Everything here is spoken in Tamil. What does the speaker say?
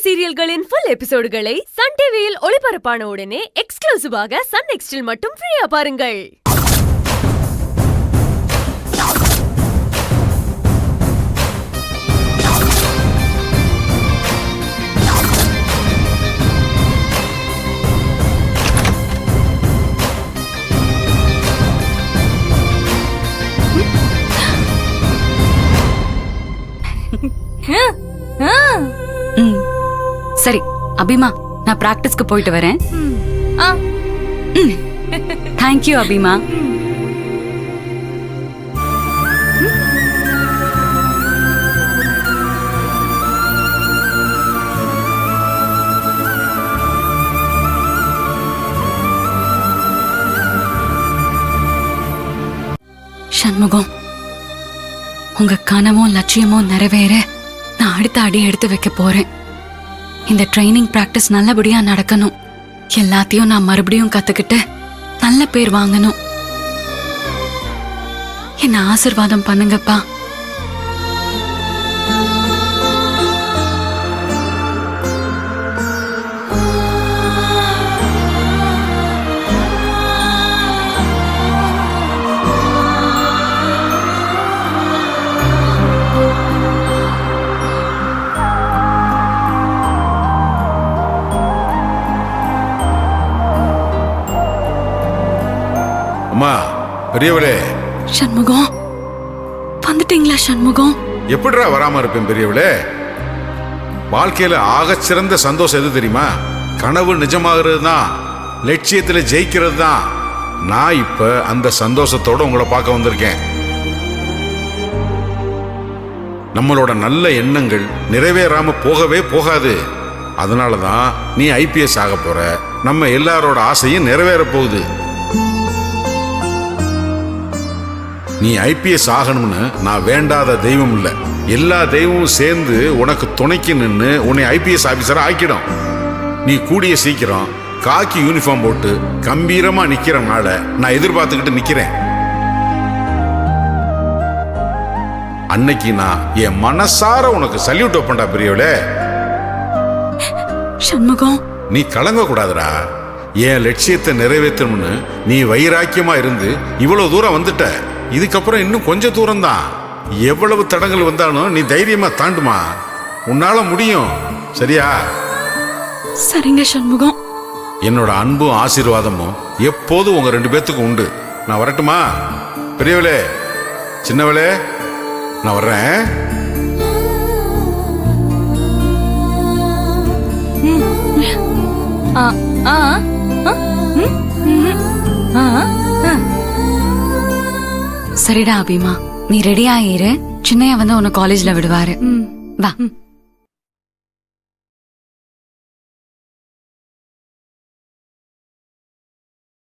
சீரியல்களின் ஃபுல் எபிசோடுகளை சன் டிவியில் ஒளிபரப்பான உடனே எக்ஸ்க்ளூசிவாக சன் நெக்ஸ்டில் மட்டும் ஃப்ரீயா பாருங்கள். சரி அபிமா, நான் பிராக்டிஸ்க்கு போயிட்டு வரேன். தேங்க்யூ அபிமா. சண்முகம், உங்க கனவும் லட்சியமும் நிறைவேற நான் அடுத்த அடி எடுத்து வைக்க போறேன். இந்த ட்ரைனிங் பிராக்டிஸ் நல்லபடியா நடக்கணும். எல்லாத்தையும் நான் மறுபடியும் கத்துக்கிட்டு நல்ல பேர் வாங்கணும். என்ன ஆசீர்வாதம் பண்ணுங்கப்பா. அம்மா, பெரியவளே. சண்முகம், வந்துட்டீங்களா? சண்முகம், எப்படிடா வராம இருப்பேன் பெரியவளே? வாழ்க்கையில ஆகச்சிறந்த சந்தோஷம் எது தெரியுமா? கனவு நிஜமாகிறது தான், லட்சியத்துல ஜெயிக்கிறது தான். நான் இப்ப அந்த சந்தோஷத்தோட உங்களை பார்க்க வந்திருக்கேன். நம்மளோட நல்ல எண்ணங்கள் நிறைவேறாம போகவே போகாது. அதனாலதான் நீ IPS ஆக போற. நம்ம எல்லாரோட ஆசையும் நிறைவேற போகுது. நீ IPS ஆகணும்னு நான் வேண்டாத தெய்வம் இல்லை. எல்லா தெய்வமும் சேர்ந்து உனக்கு துணைக்கு நின்று உன்னை IPS ஆபீசரா ஆக்கிடும். நீ கூடிய சீக்கிரம் காக்கி யூனிஃபார்ம் போட்டு கம்பீரமா நிக்கிற நாள நான் எதிர்பார்த்துக்கிட்டு நிக்கிறேன். அன்னைக்கு நான் என் மனசார உனக்கு சல்யூட் வைப்பேன்டா பெரியவளே. சண்முகம், நீ கலங்க கூடாதுடா. என் லட்சியத்தை நிறைவேற்றணும்னு நீ வைராக்கியமா இருந்து இவ்வளவு தூரம் வந்துட்ட. இதுக்கப்புறம் இன்னும் கொஞ்சம் தூரம் தான். எவ்வளவு தடங்கள் வந்தாலும் நீ தைரியமா தாண்டுமா. உன்னால முடியும். சரியா? சரிங்க சண்முகம். என்னோட அன்பும் ஆசீர்வாதமும் எப்போதும் உங்க 2 பேத்துக்கும் உண்டு. நான் வரட்டுமா பெரியவளே? சின்னவளே, நான் வர்றேன். சரிடா அபிமா, நீ ரெடி ஆயிரு. சின்னையா வந்து உன்னை காலேஜ்ல விடுவாரு. வா.